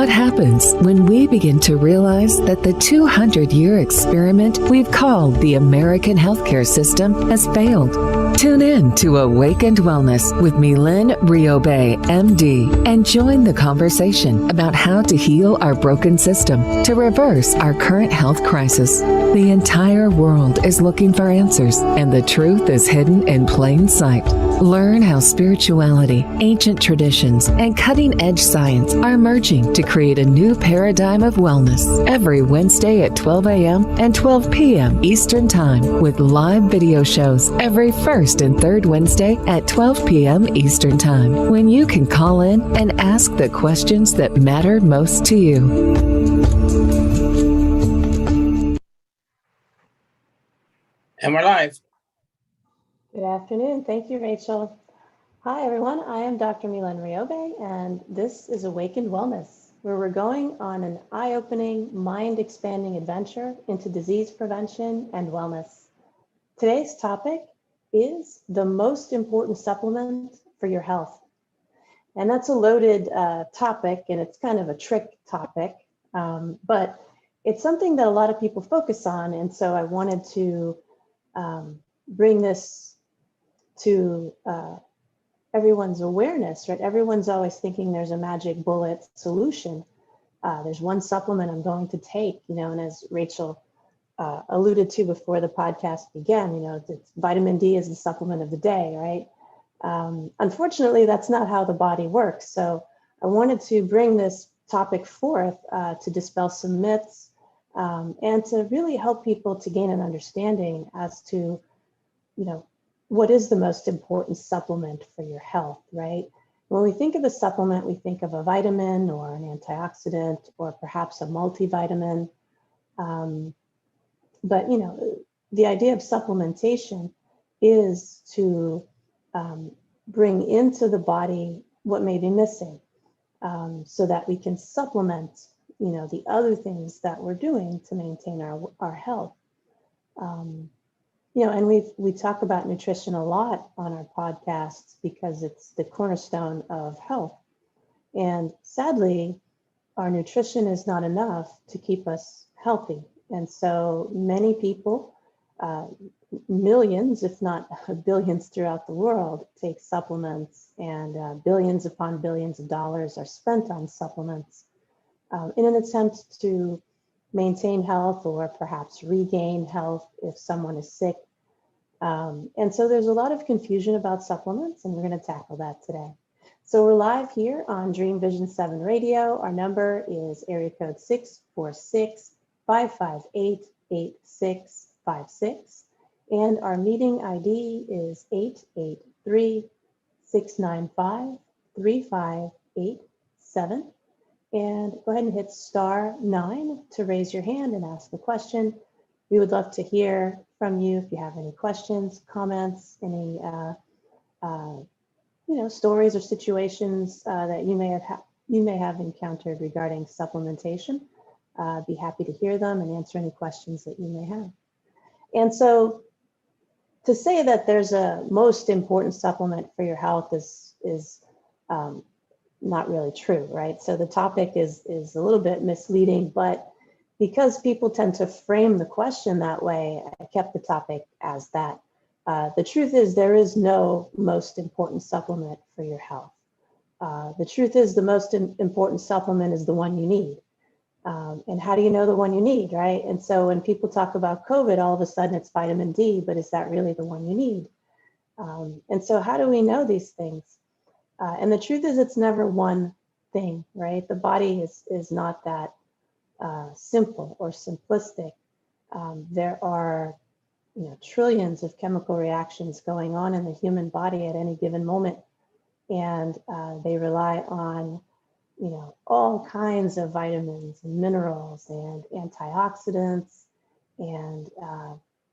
What happens when we begin to realize that the 200-year experiment we've called the American healthcare system has failed? Tune in to Awakened Wellness with Mylaine Riobe, MD, and join the conversation about how to heal our broken system to reverse our current health crisis. The entire world is looking for answers, and the truth is hidden in plain sight. Learn how spirituality, ancient traditions, and cutting-edge science are merging to create a new paradigm of wellness every Wednesday at 12 a.m. and 12 p.m. Eastern Time, with live video shows every first and third Wednesday at 12 p.m. Eastern Time, when you can call in and ask the questions that matter most to you. And we're live. Good afternoon. Thank you, Rachel. Hi, everyone. I am Dr. Mylaine Riobe, and this is Awakened Wellness, where we're going on an eye-opening, mind-expanding adventure into disease prevention and wellness. Today's topic is the most important supplement for your health. And that's a loaded topic, and it's kind of a trick topic, but it's something that a lot of people focus on. And so I wanted to bring this to everyone's awareness, right? Everyone's always thinking there's a magic bullet solution. There's one supplement I'm going to take, and as Rachel alluded to before the podcast began, it's vitamin D is the supplement of the day, right? Unfortunately, that's not how the body works. So I wanted to bring this topic forth to dispel some myths and to really help people to gain an understanding as to, what is the most important supplement for your health, right? When we think of a supplement, we think of a vitamin or an antioxidant or perhaps a multivitamin. But, the idea of supplementation is to bring into the body what may be missing so that we can supplement, the other things that we're doing to maintain our health. And we talk about nutrition a lot on our podcasts because it's the cornerstone of health. And sadly, our nutrition is not enough to keep us healthy. And so many people, millions, if not billions throughout the world, take supplements, and billions upon billions of dollars are spent on supplements in an attempt to maintain health or perhaps regain health if someone is sick. And so there's a lot of confusion about supplements, and we're going to tackle that today. So we're live here on Dream Vision 7 Radio. Our number is area code 646-558-8656. And our meeting ID is 883-695-3587. And go ahead and hit *9 to raise your hand and ask a question. We would love to hear from you if you have any questions, comments, any stories or situations that you may have encountered regarding supplementation. Be happy to hear them and answer any questions that you may have. And so, to say that there's a most important supplement for your health is not really true, right? So the topic is a little bit misleading, but because people tend to frame the question that way, I kept the topic as that. The truth is there is no most important supplement for your health. The truth is the most important supplement is the one you need. And how do you know the one you need, right? And so when people talk about COVID, all of a sudden it's vitamin D, but is that really the one you need? And so how do we know these things? And the truth is it's never one thing, right? The body is not that simple or simplistic. There are trillions of chemical reactions going on in the human body at any given moment, and they rely on all kinds of vitamins and minerals and antioxidants and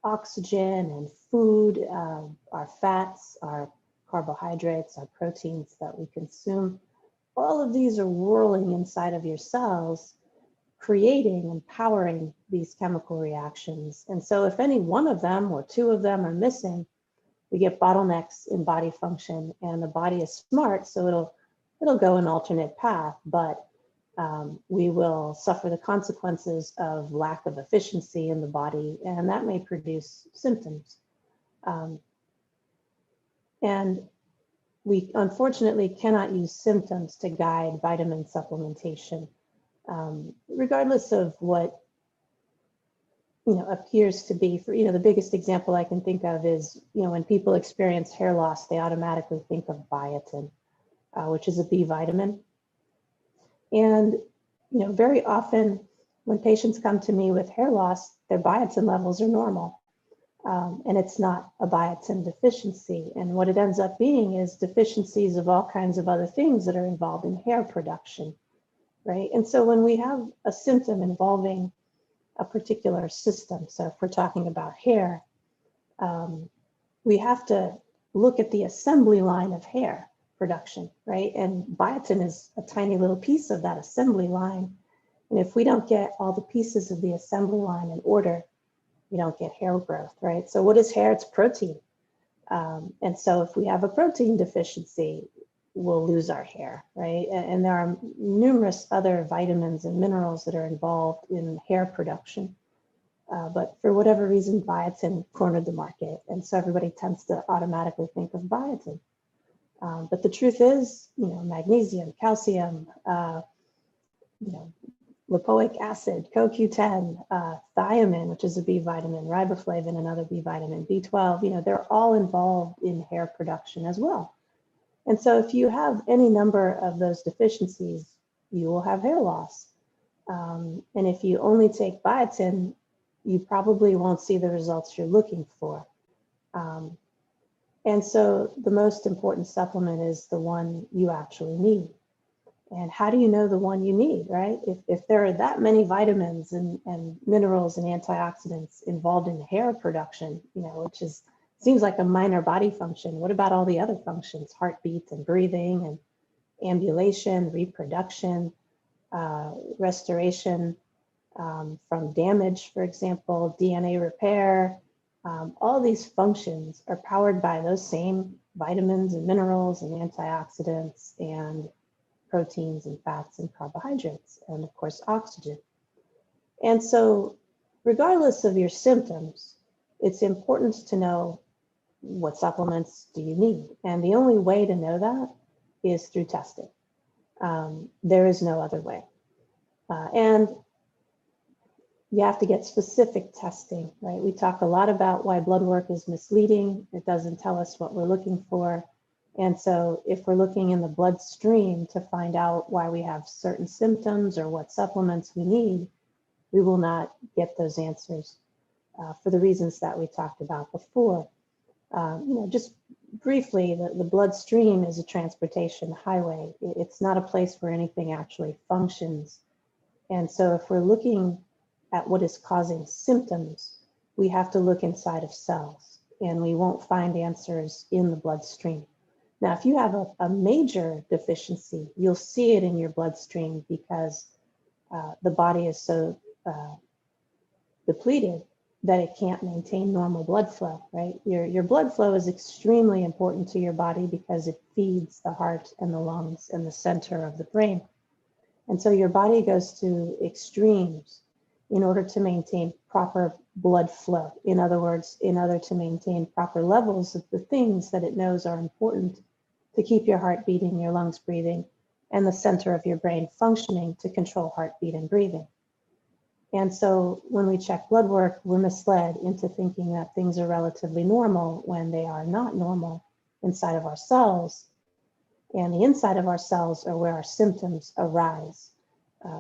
oxygen and food, our fats, our carbohydrates, our proteins that we consume. All of these are whirling inside of your cells, creating and powering these chemical reactions. And so if any one of them or two of them are missing, we get bottlenecks in body function, and the body is smart, so it'll go an alternate path. But We will suffer the consequences of lack of efficiency in the body, and that may produce symptoms. And we unfortunately cannot use symptoms to guide vitamin supplementation, regardless of what appears to be. For the biggest example I can think of is when people experience hair loss, they automatically think of biotin, which is a B vitamin. And very often when patients come to me with hair loss, their biotin levels are normal. And it's not a biotin deficiency. And what it ends up being is deficiencies of all kinds of other things that are involved in hair production, right? And so when we have a symptom involving a particular system, so if we're talking about hair, we have to look at the assembly line of hair production, right? And biotin is a tiny little piece of that assembly line. And if we don't get all the pieces of the assembly line in order, you don't get hair growth, right? So what is hair? It's protein. And so if we have a protein deficiency, we'll lose our hair, right? And there are numerous other vitamins and minerals that are involved in hair production. But for whatever reason, biotin cornered the market. And so everybody tends to automatically think of biotin. But the truth is, magnesium, calcium, lipoic acid, CoQ10, thiamine, which is a B vitamin, riboflavin, another B vitamin, B12, they're all involved in hair production as well. And so if you have any number of those deficiencies, you will have hair loss. And if you only take biotin, you probably won't see the results you're looking for. And so the most important supplement is the one you actually need. And how do you know the one you need, right? If there are that many vitamins and minerals and antioxidants involved in hair production, which seems like a minor body function, what about all the other functions, heartbeat and breathing and ambulation, reproduction, restoration from damage, for example, DNA repair? All these functions are powered by those same vitamins and minerals and antioxidants and proteins and fats and carbohydrates, and of course, oxygen. And so regardless of your symptoms, it's important to know what supplements do you need. And the only way to know that is through testing. There is no other way. And you have to get specific testing, right? We talk a lot about why blood work is misleading. It doesn't tell us what we're looking for. And so if we're looking in the bloodstream to find out why we have certain symptoms or what supplements we need, we will not get those answers for the reasons that we talked about before. Just briefly, the bloodstream is a transportation highway. It's not a place where anything actually functions. And so if we're looking at what is causing symptoms, we have to look inside of cells, and we won't find answers in the bloodstream. Now, if you have a major deficiency, you'll see it in your bloodstream because the body is so depleted that it can't maintain normal blood flow, right? Your blood flow is extremely important to your body because it feeds the heart and the lungs and the center of the brain. And so your body goes to extremes in order to maintain proper blood flow. In other words, in order to maintain proper levels of the things that it knows are important to keep your heart beating, your lungs breathing, and the center of your brain functioning to control heartbeat and breathing. And so when we check blood work, we're misled into thinking that things are relatively normal when they are not normal inside of our cells. And the inside of our cells are where our symptoms arise.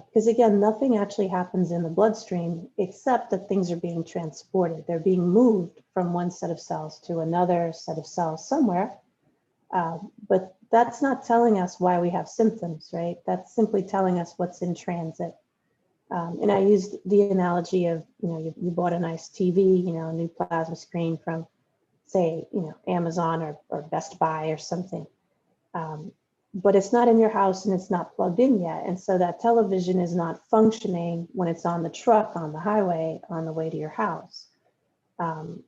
Because again, nothing actually happens in the bloodstream except that things are being transported. They're being moved from one set of cells to another set of cells somewhere. But that's not telling us why we have symptoms, right? That's simply telling us what's in transit. And I used the analogy of, you bought a nice TV, a new plasma screen from, say, Amazon or Best Buy or something. But it's not in your house and it's not plugged in yet. And so that television is not functioning when it's on the truck, on the highway, on the way to your house. And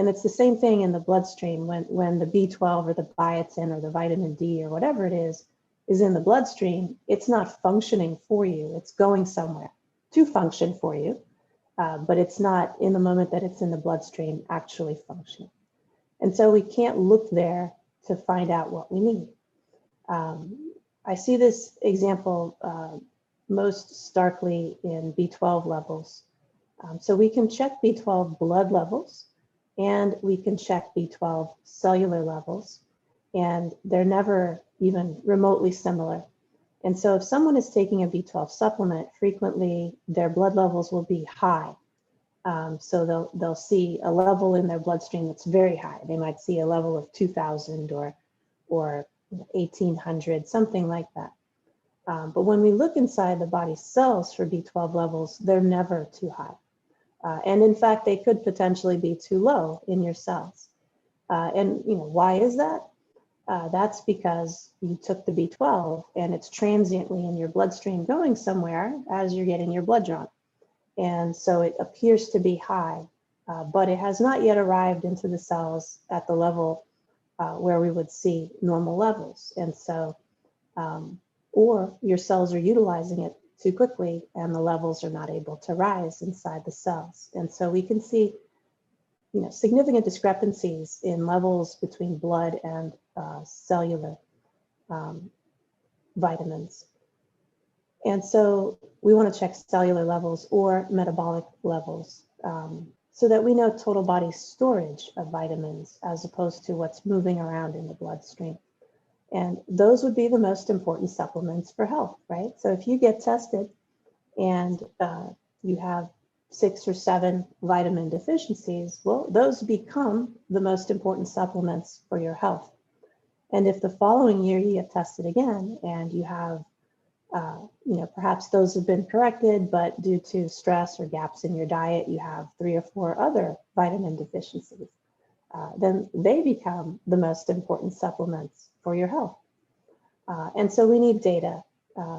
it's the same thing in the bloodstream when the B12 or the biotin or the vitamin D or whatever it is is in the bloodstream, it's not functioning for you. It's going somewhere to function for you, but it's not in the moment that it's in the bloodstream actually functioning. And so we can't look there to find out what we need. I see this example most starkly in B12 levels. So we can check B12 blood levels, and we can check B12 cellular levels, and they're never even remotely similar. And so if someone is taking a B12 supplement, frequently their blood levels will be high. So they'll see a level in their bloodstream that's very high. They might see a level of 2,000 or 1,800, something like that. But when we look inside the body's cells for B12 levels, they're never too high. And in fact, they could potentially be too low in your cells. And why is that? That's because you took the B12 and it's transiently in your bloodstream going somewhere as you're getting your blood drawn. And so it appears to be high, but it has not yet arrived into the cells at the level where we would see normal levels. And so, or your cells are utilizing it too quickly and the levels are not able to rise inside the cells. And so we can see significant discrepancies in levels between blood and cellular vitamins. And so we want to check cellular levels or metabolic levels so that we know total body storage of vitamins as opposed to what's moving around in the bloodstream. And those would be the most important supplements for health, right? So if you get tested and you have 6 or 7 vitamin deficiencies, well, those become the most important supplements for your health. And if the following year you get tested again and you have, perhaps those have been corrected, but due to stress or gaps in your diet, you have 3 or 4 other vitamin deficiencies, then they become the most important supplements for your health. And so we need data.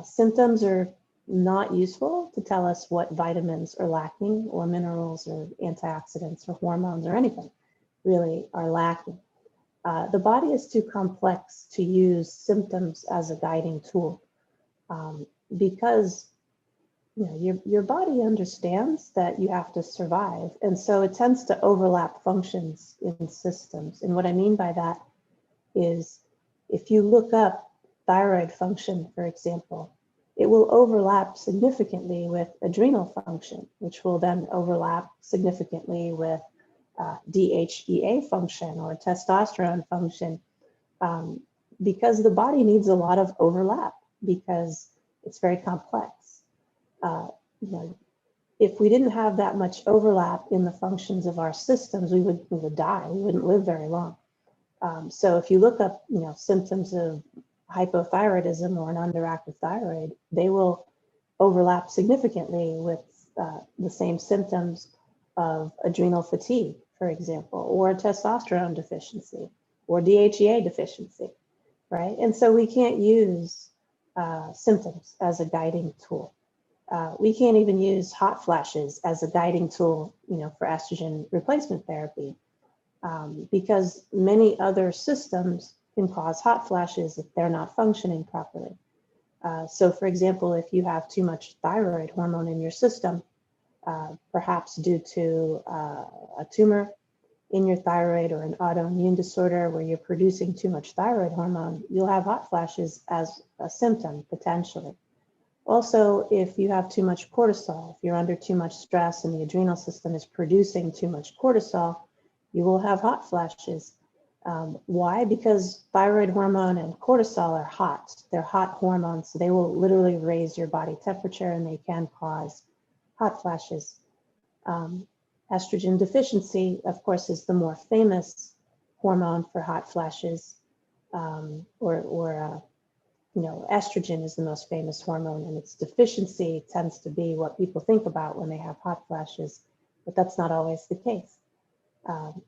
Symptoms are not useful to tell us what vitamins are lacking or minerals or antioxidants or hormones or anything really are lacking. The body is too complex to use symptoms as a guiding tool because your body understands that you have to survive, and so it tends to overlap functions in systems. And what I mean by that is if you look up thyroid function, for example, it will overlap significantly with adrenal function, which will then overlap significantly with DHEA function or testosterone function, because the body needs a lot of overlap because it's very complex. If we didn't have that much overlap in the functions of our systems, we would die. We wouldn't live very long. So if you look up, symptoms of hypothyroidism or an underactive thyroid, they will overlap significantly with the same symptoms of adrenal fatigue, for example, or testosterone deficiency or DHEA deficiency, right? And so we can't use symptoms as a guiding tool. We can't even use hot flashes as a guiding tool, for estrogen replacement therapy, because many other systems can cause hot flashes if they're not functioning properly. So for example, if you have too much thyroid hormone in your system, perhaps due to a tumor in your thyroid or an autoimmune disorder where you're producing too much thyroid hormone, you'll have hot flashes as a symptom potentially. Also, if you have too much cortisol, if you're under too much stress and the adrenal system is producing too much cortisol, you will have hot flashes. Why? Because thyroid hormone and cortisol are hot. They're hot hormones. So they will literally raise your body temperature and they can cause hot flashes. Estrogen deficiency, of course, is the more famous hormone for hot flashes, estrogen is the most famous hormone, and its deficiency tends to be what people think about when they have hot flashes, but that's not always the case.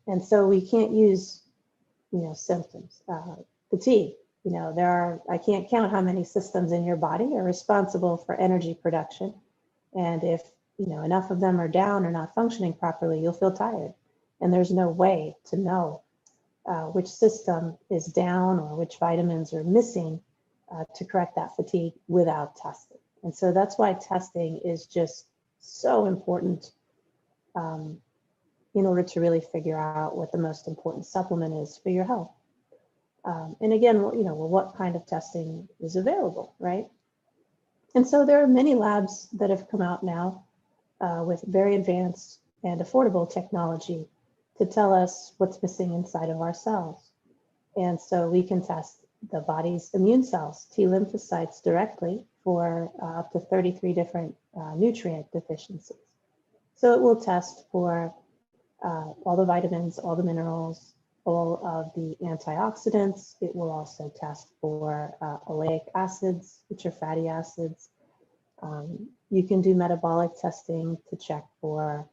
And so we can't use, symptoms. Fatigue, I can't count how many systems in your body are responsible for energy production. And if, enough of them are down or not functioning properly, you'll feel tired. And there's no way to know which system is down or which vitamins are missing to correct that fatigue without testing. And so that's why testing is just so important in order to really figure out what the most important supplement is for your health. And again, what kind of testing is available, right? And so there are many labs that have come out now with very advanced and affordable technology to tell us what's missing inside of our cells. And so we can test the body's immune cells, T lymphocytes, directly for up to 33 different nutrient deficiencies. So it will test for all the vitamins, all the minerals, all of the antioxidants. It will also test for oleic acids, which are fatty acids. You can do metabolic testing to check for,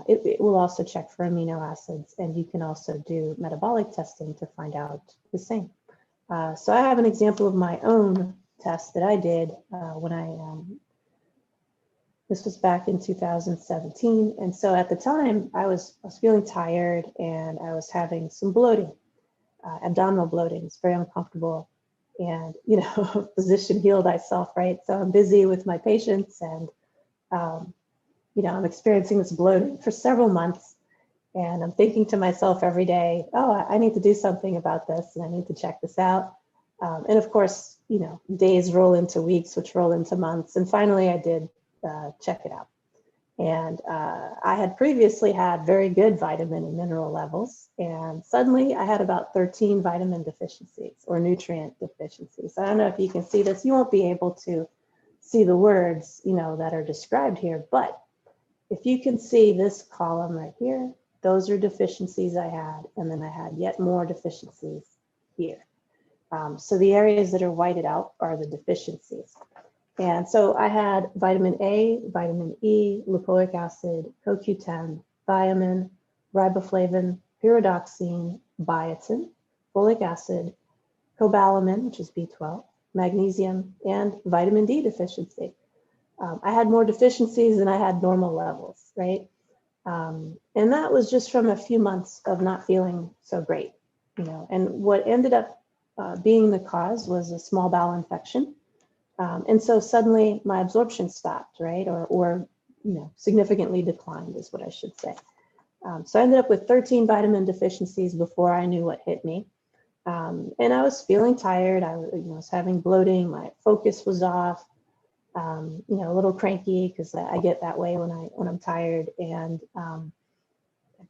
it will also check for amino acids, and you can also do metabolic testing to find out the same. So I have an example of my own test that I did when this was back in 2017. And so at the time I was feeling tired and I was having some bloating, abdominal bloating. It's very uncomfortable. And, physician heal thyself, right? So I'm busy with my patients and, I'm experiencing this bloating for several months. And I'm thinking to myself every day, oh, I need to do something about this and I need to check this out. And of course, days roll into weeks, which roll into months. And finally I did check it out. And I had previously had very good vitamin and mineral levels. And suddenly I had about 13 vitamin deficiencies or nutrient deficiencies. I don't know if you can see this. You won't be able to see the words, that are described here. But if you can see this column right here, those are deficiencies I had. And then I had yet more deficiencies here. So the areas that are whited out are the deficiencies. And so I had vitamin A, vitamin E, lipoic acid, CoQ10, thiamine, riboflavin, pyridoxine, biotin, folic acid, cobalamin, which is B12, magnesium, and vitamin D deficiency. I had more deficiencies than I had normal levels, right? And that was just from a few months of not feeling so great, and what ended up being the cause was a small bowel infection. And so suddenly my absorption stopped, right? Or significantly declined is what I should say. So I ended up with 13 vitamin deficiencies before I knew what hit me. And I was feeling tired. I was having bloating. My focus was off, a little cranky because I get that way when I'm tired, and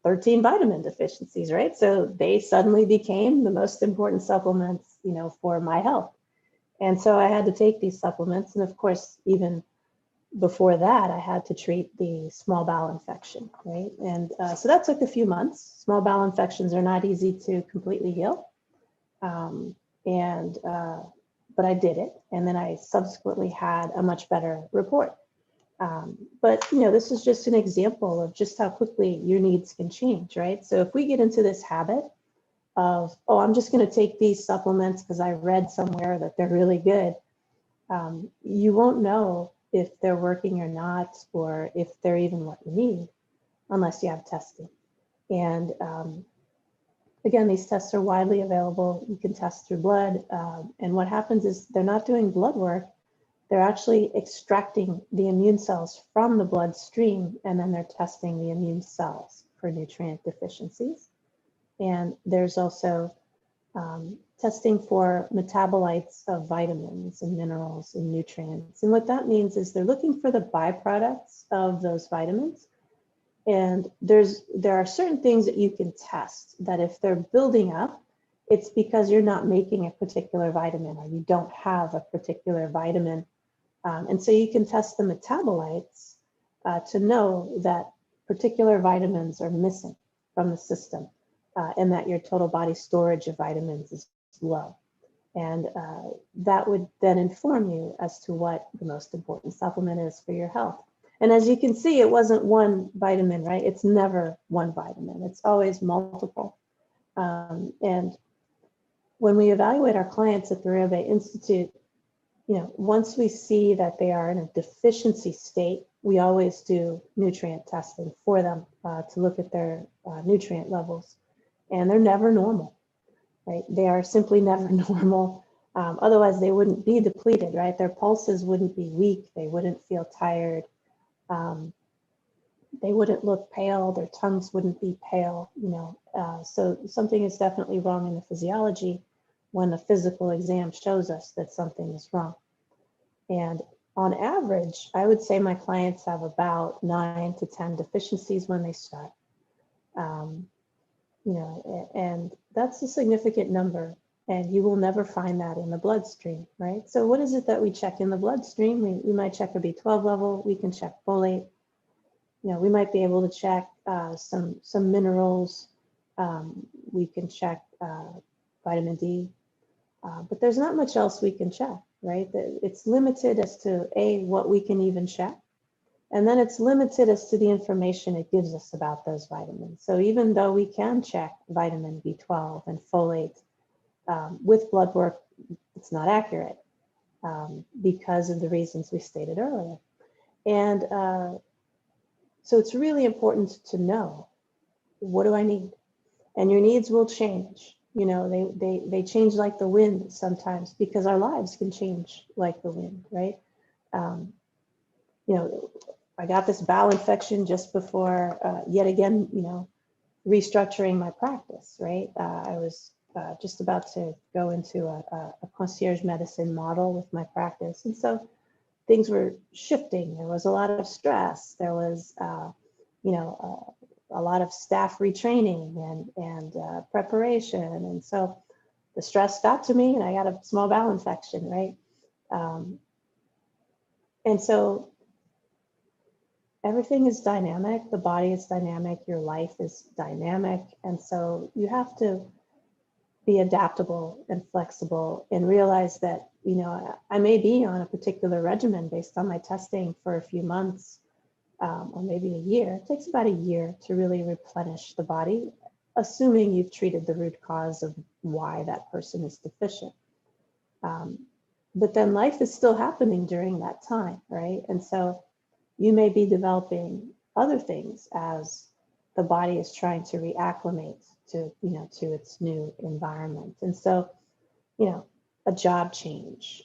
13 vitamin deficiencies, right? So they suddenly became the most important supplements, for my health. And so I had to take these supplements. And of course, even before that, I had to treat the small bowel infection, right? And so that took a few months. Small bowel infections are not easy to completely heal. But I did it. And then I subsequently had a much better report. But, this is just an example of just how quickly your needs can change, right? So if we get into this habit of, oh, I'm just going to take these supplements because I read somewhere that they're really good, you won't know if they're working or not, or if they're even what you need, unless you have testing. And again, these tests are widely available. You can test through blood. And what happens is they're not doing blood work. They're actually extracting the immune cells from the bloodstream, and then they're testing the immune cells for nutrient deficiencies. And there's also testing for metabolites of vitamins and minerals and nutrients. And what that means is they're looking for the byproducts of those vitamins. And there are certain things that you can test that if they're building up, it's because you're not making a particular vitamin or you don't have a particular vitamin. And so you can test the metabolites to know that particular vitamins are missing from the system. And that your total body storage of vitamins is low. And that would then inform you as to what the most important supplement is for your health. And as you can see, it wasn't one vitamin, right? It's never one vitamin. It's always multiple. And when we evaluate our clients at the Riobe Institute, once we see that they are in a deficiency state, we always do nutrient testing for them to look at their nutrient levels. And they're never normal, right? They are simply never normal. Otherwise, they wouldn't be depleted, right? Their pulses wouldn't be weak. They wouldn't feel tired. They wouldn't look pale. Their tongues wouldn't be pale, so something is definitely wrong in the physiology when a physical exam shows us that something is wrong. And on average, I would say my clients have about 9 to 10 deficiencies when they start. And that's a significant number, and you will never find that in the bloodstream, right? So what is it that we check in the bloodstream? We might check a B12 level, we can check folate, we might be able to check some minerals, we can check vitamin D, but there's not much else we can check, right? It's limited as to what we can even check. And then it's limited as to the information it gives us about those vitamins. So even though we can check vitamin B12 and folate with blood work, it's not accurate because of the reasons we stated earlier. And so it's really important to know, what do I need? And your needs will change. They change like the wind sometimes, because our lives can change like the wind, right? I got this bowel infection just before, yet again, restructuring my practice, right? I was just about to go into a concierge medicine model with my practice. And so things were shifting. There was a lot of stress. There was, a lot of staff retraining and preparation. And so the stress got to me and I got a small bowel infection, right? And so everything is dynamic. The body is dynamic. Your life is dynamic. And so you have to be adaptable and flexible and realize that, I may be on a particular regimen based on my testing for a few months or maybe a year. It takes about a year to really replenish the body, assuming you've treated the root cause of why that person is deficient. But then life is still happening during that time, right? And so you may be developing other things as the body is trying to reacclimate to its new environment. And so, a job change,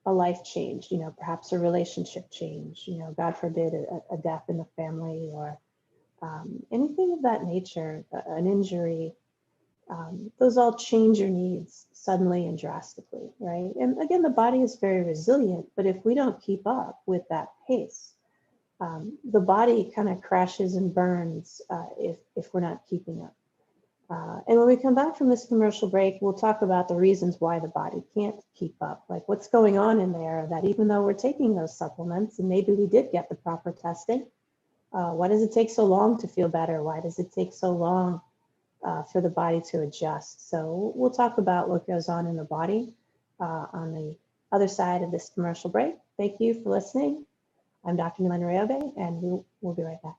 a life change, perhaps a relationship change, God forbid, a death in the family or anything of that nature, an injury, those all change your needs suddenly and drastically, right? And again, the body is very resilient, but if we don't keep up with that pace, the body kind of crashes and burns if we're not keeping up. And when we come back from this commercial break, we'll talk about the reasons why the body can't keep up, like what's going on in there, that even though we're taking those supplements and maybe we did get the proper testing, why does it take so long to feel better? Why does it take so long for the body to adjust? So we'll talk about what goes on in the body on the other side of this commercial break. Thank you for listening. I'm Dr. Mylaine Riobe, and we'll be right back.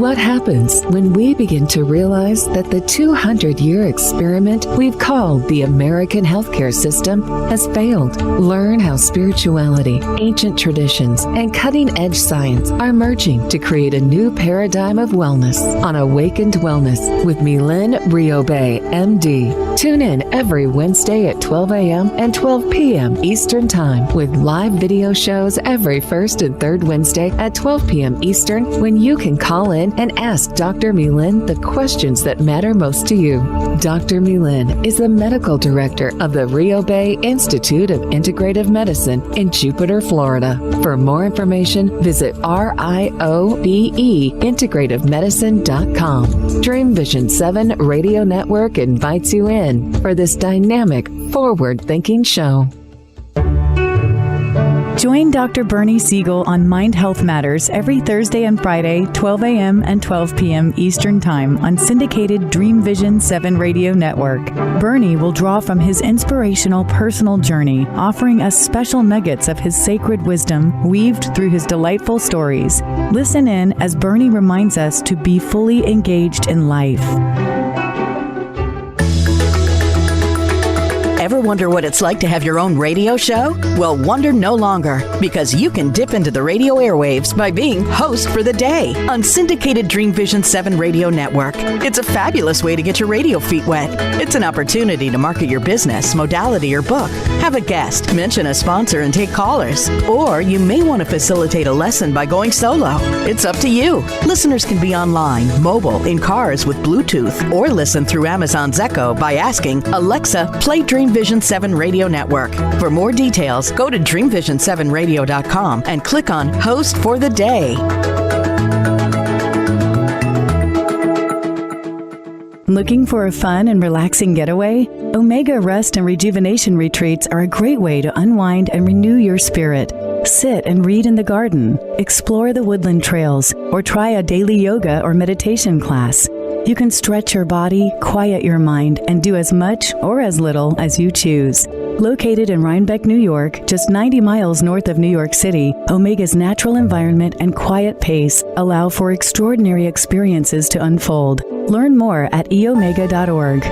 What happens when we begin to realize that the 200-year experiment we've called the American healthcare system has failed? Learn how spirituality, ancient traditions, and cutting-edge science are merging to create a new paradigm of wellness on Awakened Wellness with Mylaine Riobe, MD. Tune in every Wednesday at 12 a.m. and 12 p.m. Eastern Time with live video shows every first and third Wednesday at 12 p.m. Eastern, when you can call in and ask Dr. Mylaine the questions that matter most to you. Dr. Mylaine is the medical director of the Riobe Institute of Integrative Medicine in Jupiter, Florida. For more information, visit RIOBE-integrativemedicine.com. Dream Vision 7 Radio Network invites you in for this dynamic, forward-thinking show. Join Dr. Bernie Siegel on Mind Health Matters every Thursday and Friday, 12 a.m. and 12 p.m. Eastern Time on syndicated Dream Vision 7 Radio Network. Bernie will draw from his inspirational personal journey, offering us special nuggets of his sacred wisdom weaved through his delightful stories. Listen in as Bernie reminds us to be fully engaged in life. Ever wonder what it's like to have your own radio show? Well, wonder no longer, because you can dip into the radio airwaves by being host for the day on syndicated Dream Vision 7 radio network. It's a fabulous way to get your radio feet wet. It's an opportunity to market your business, modality, or book. Have a guest, mention a sponsor, and take callers. Or you may want to facilitate a lesson by going solo. It's up to you. Listeners can be online, mobile, in cars with Bluetooth, or listen through Amazon's Echo by asking, Alexa, play Dream Vision 7 Radio Network. For more details, go to dreamvision7radio.com and click on Host for the Day. Looking for a fun and relaxing getaway? Omega Rest and Rejuvenation Retreats are a great way to unwind and renew your spirit. Sit and read in the garden, explore the woodland trails, or try a daily yoga or meditation class. You can stretch your body, quiet your mind, and do as much or as little as you choose. Located in Rhinebeck, New York, just 90 miles north of New York City, Omega's natural environment and quiet pace allow for extraordinary experiences to unfold. Learn more at eomega.org.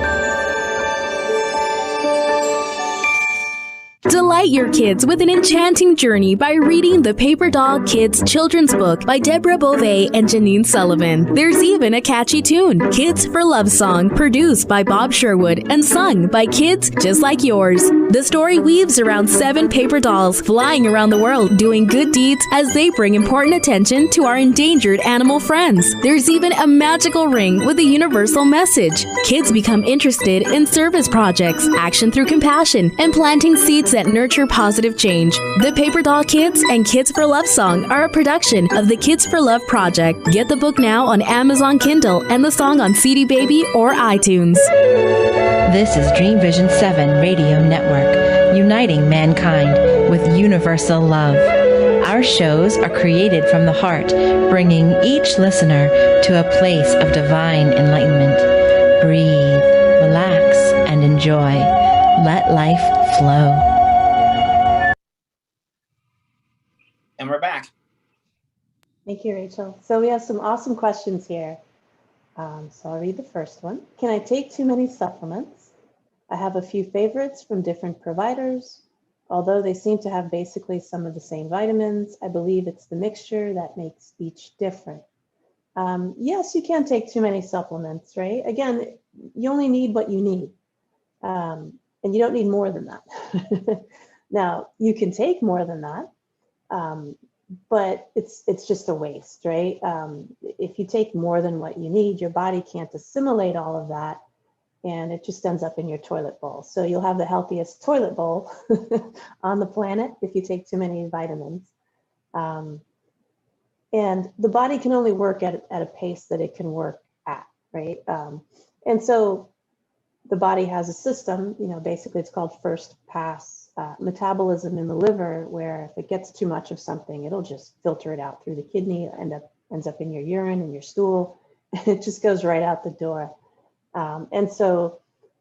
Delight your kids with an enchanting journey by reading the Paper Doll Kids children's book by Deborah Beauvais and Janine Sullivan. There's even a catchy tune, Kids for Love Song, produced by Bob Sherwood and sung by kids just like yours. The story weaves around 7 paper dolls flying around the world doing good deeds as they bring important attention to our endangered animal friends. There's even a magical ring with a universal message. Kids become interested in service projects, action through compassion, and planting seeds that nurture positive change. The Paper Doll Kids and Kids for Love Song are a production of the Kids for Love Project. Get the book now on Amazon Kindle and the song on CD Baby or iTunes. This is Dream Vision 7 Radio Network, uniting mankind with universal love. Our shows are created from the heart, bringing each listener to a place of divine enlightenment. Breathe, relax, and enjoy. Let life flow. And we're back. Thank you, Rachel. So we have some awesome questions here. So I'll read the first one. Can I take too many supplements? I have a few favorites from different providers. Although they seem to have basically some of the same vitamins, I believe it's the mixture that makes each different. Yes, you can take too many supplements, right? Again, you only need what you need. And you don't need more than that. Now, you can take more than that, but it's just a waste, right? If you take more than what you need, your body can't assimilate all of that, and it just ends up in your toilet bowl. So you'll have the healthiest toilet bowl on the planet if you take too many vitamins. And the body can only work at a pace that it can work at, right? And so the body has a system, basically it's called first pass metabolism in the liver, where if it gets too much of something, it'll just filter it out through the kidney, ends up in your urine and your stool, and it just goes right out the door. And so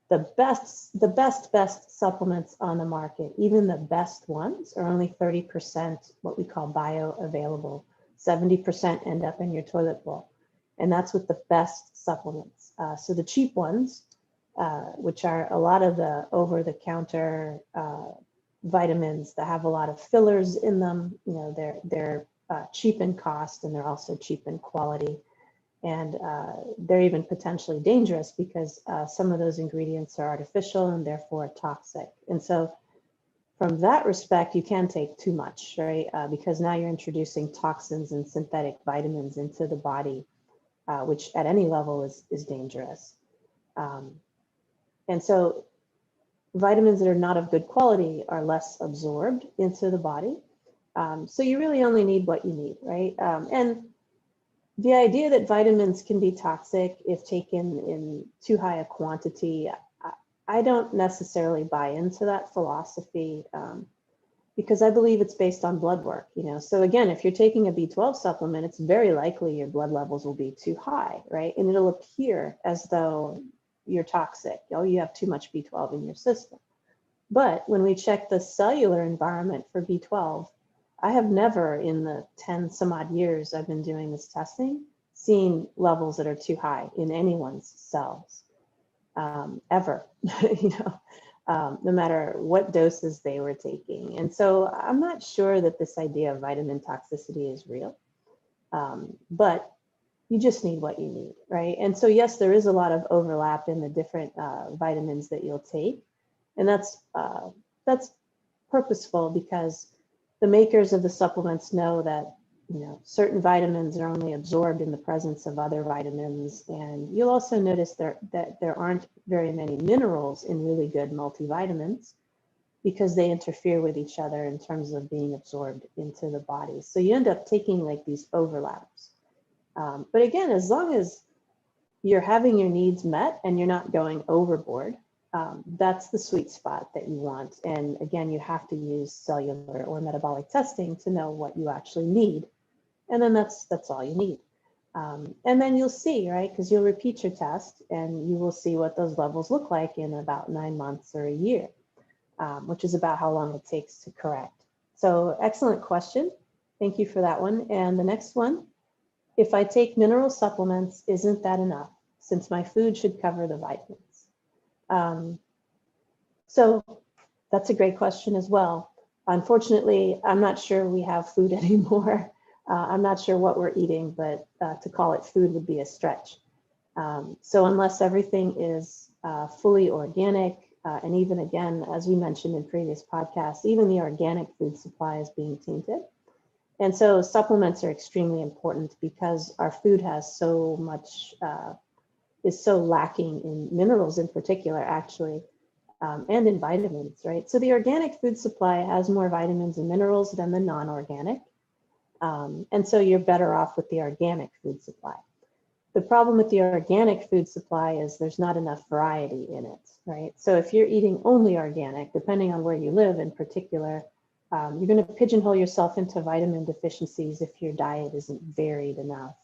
the best supplements on the market, even the best ones, are only 30% what we call bioavailable. 70% end up in your toilet bowl. And that's with the best supplements. So the cheap ones, which are a lot of the over-the-counter vitamins that have a lot of fillers in them, they're cheap in cost, and they're also cheap in quality. And they're even potentially dangerous because some of those ingredients are artificial and therefore toxic. And so from that respect, you can take too much, right? Because now you're introducing toxins and synthetic vitamins into the body, which at any level is dangerous. And so vitamins that are not of good quality are less absorbed into the body. So you really only need what you need, right? And the idea that vitamins can be toxic if taken in too high a quantity, I don't necessarily buy into that philosophy because I believe it's based on blood work. So again, if you're taking a B12 supplement, it's very likely your blood levels will be too high, right? And it'll appear as though you're toxic. You have too much B12 in your system. But when we check the cellular environment for B12, I have never, in the 10 some odd years I've been doing this testing, seen levels that are too high in anyone's cells, ever. no matter what doses they were taking. And so I'm not sure that this idea of vitamin toxicity is real, but you just need what you need, right? And so yes, there is a lot of overlap in the different vitamins that you'll take, and that's purposeful because the makers of the supplements know that certain vitamins are only absorbed in the presence of other vitamins, and you'll also notice that there aren't very many minerals in really good multivitamins because they interfere with each other in terms of being absorbed into the body. So you end up taking like these overlaps. But again, as long as you're having your needs met and you're not going overboard, that's the sweet spot that you want. And again, you have to use cellular or metabolic testing to know what you actually need. And then that's all you need. And then you'll see, right? Because you'll repeat your test and you will see what those levels look like in about 9 months or a year, which is about how long it takes to correct. So excellent question. Thank you for that one. And the next one, if I take mineral supplements, isn't that enough? Since my food should cover the vitamins. So that's a great question as well. Unfortunately, I'm not sure we have food anymore. I'm not sure what we're eating, but to call it food would be a stretch. So unless everything is fully organic, and even again, as we mentioned in previous podcasts, even the organic food supply is being tainted. And so supplements are extremely important because our food has so much, is so lacking in minerals in particular, actually, and in vitamins, right? So the organic food supply has more vitamins and minerals than the non-organic. And so you're better off with the organic food supply. The problem with the organic food supply is there's not enough variety in it, right? So if you're eating only organic, depending on where you live in particular, you're going to pigeonhole yourself into vitamin deficiencies if your diet isn't varied enough.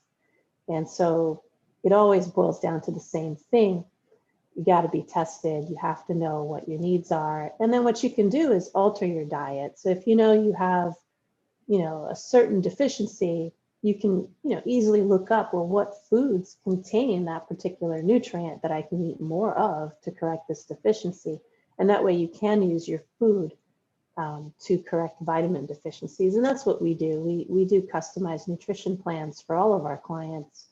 And so it always boils down to the same thing. You got to be tested. You have to know what your needs are. And then what you can do is alter your diet. So if you know you have, a certain deficiency, you can, easily look up, well, what foods contain that particular nutrient that I can eat more of to correct this deficiency. And that way you can use your food to correct vitamin deficiencies. And that's what we do. We do customized nutrition plans for all of our clients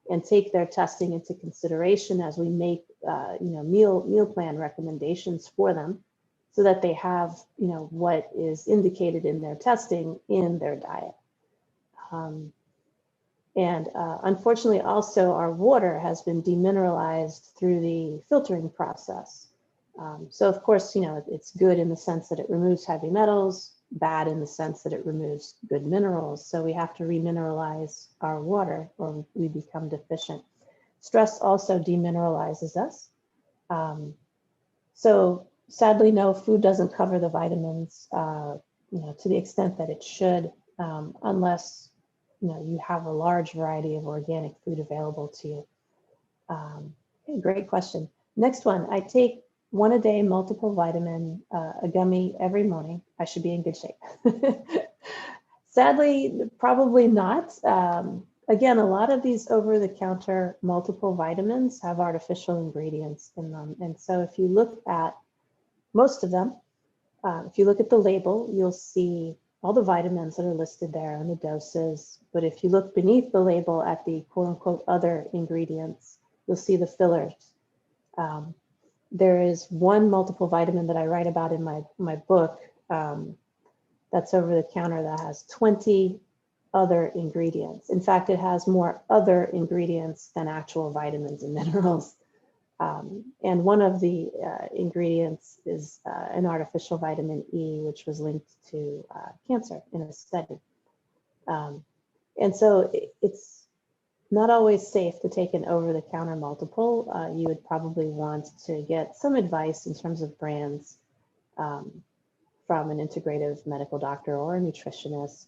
and take their testing into consideration as we make, meal plan recommendations for them so that they have, what is indicated in their testing in their diet. Unfortunately, also our water has been demineralized through the filtering process. So of course, it's good in the sense that it removes heavy metals, bad in the sense that it removes good minerals. So we have to remineralize our water or we become deficient. Stress also demineralizes us. So sadly, no, food doesn't cover the vitamins, to the extent that it should, unless, you have a large variety of organic food available to you. Okay, great question. Next one, I take 1 a day multiple vitamin, a gummy every morning. I should be in good shape. Sadly, probably not. Again, a lot of these over-the-counter multiple vitamins have artificial ingredients in them. And so if you look at most of them, if you look at the label, you'll see all the vitamins that are listed there and the doses. But if you look beneath the label at the quote unquote other ingredients, you'll see the fillers. There is one multiple vitamin that I write about in my book that's over the counter that has 20 other ingredients. In fact, it has more other ingredients than actual vitamins and minerals. And one of the ingredients is an artificial vitamin E, which was linked to cancer in a study. And so it's not always safe to take an over-the-counter multiple. You would probably want to get some advice in terms of brands from an integrative medical doctor or a nutritionist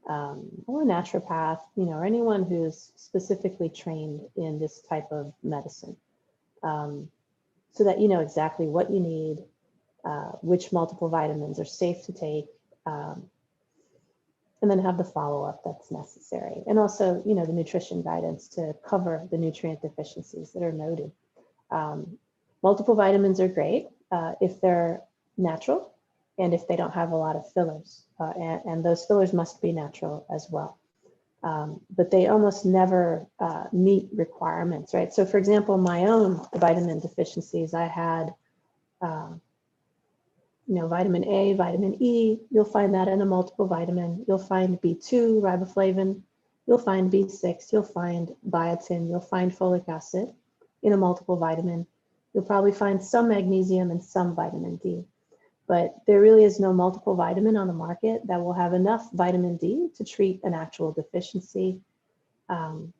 or a naturopath, or anyone who's specifically trained in this type of medicine. So that you know exactly what you need, which multiple vitamins are safe to take, and then have the follow-up that's necessary. And also, the nutrition guidance to cover the nutrient deficiencies that are noted. Multiple vitamins are great. if they're natural and if they don't have a lot of fillers. And those fillers must be natural as well. But they almost never meet requirements, right? So for example, my own vitamin deficiencies, I had, vitamin A, vitamin E, you'll find that in a multiple vitamin. You'll find B2, riboflavin, you'll find B6, you'll find biotin, you'll find folic acid in a multiple vitamin. You'll probably find some magnesium and some vitamin D. But there really is no multiple vitamin on the market that will have enough vitamin D to treat an actual deficiency. And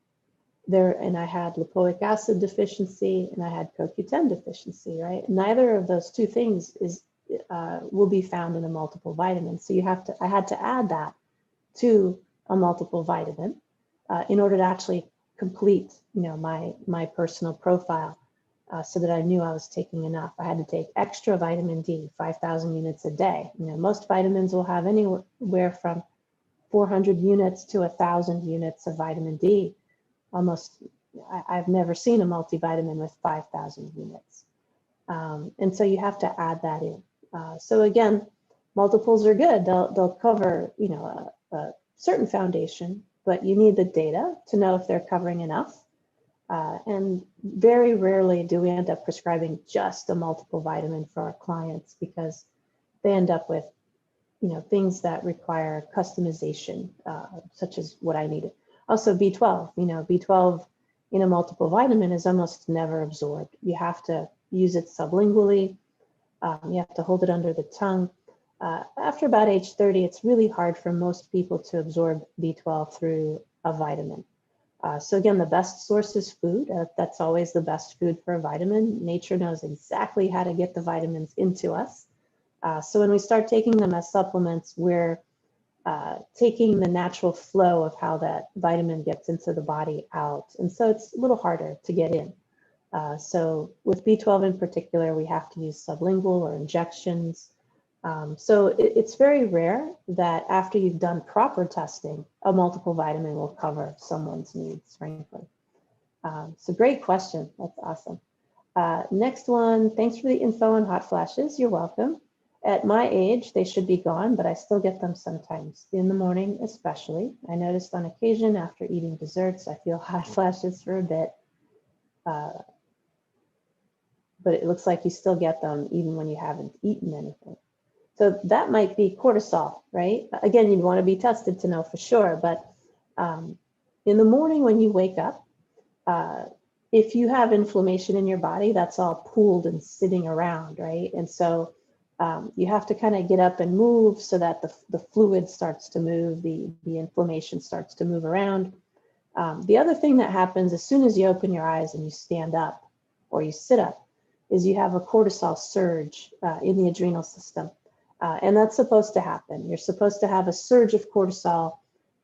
I had lipoic acid deficiency and I had CoQ10 deficiency, right? Neither of those two things will be found in a multiple vitamin. So I had to add that to a multiple vitamin in order to actually complete, my personal profile. So that I knew I was taking enough. I had to take extra vitamin D, 5,000 units a day. Most vitamins will have anywhere from 400 units to 1,000 units of vitamin D. I've never seen a multivitamin with 5,000 units. And so you have to add that in. So again, multiples are good. They'll cover, a certain foundation, but you need the data to know if they're covering enough. And very rarely do we end up prescribing just a multiple vitamin for our clients because they end up with, things that require customization, such as what I needed. Also B12, B12 in a multiple vitamin is almost never absorbed. You have to use it sublingually. You have to hold it under the tongue. After about age 30, it's really hard for most people to absorb B12 through a vitamin. So again, the best source is food. That's always the best food for a vitamin. Nature knows exactly how to get the vitamins into us. So when we start taking them as supplements, we're taking the natural flow of how that vitamin gets into the body out. And so it's a little harder to get in. So with B12 in particular, we have to use sublingual or injections. So it's very rare that after you've done proper testing, a multiple vitamin will cover someone's needs, frankly. So great question. That's awesome. Next one, thanks for the info on hot flashes. You're welcome. At my age, they should be gone, but I still get them sometimes, in the morning especially. I noticed on occasion after eating desserts, I feel hot flashes for a bit. But it looks like you still get them even when you haven't eaten anything. So that might be cortisol, right? Again, you'd want to be tested to know for sure, but in the morning when you wake up, if you have inflammation in your body, that's all pooled and sitting around, right? And so you have to kind of get up and move so that the fluid starts to move, the inflammation starts to move around. The other thing that happens as soon as you open your eyes and you stand up or you sit up is you have a cortisol surge in the adrenal system. And that's supposed to happen. You're supposed to have a surge of cortisol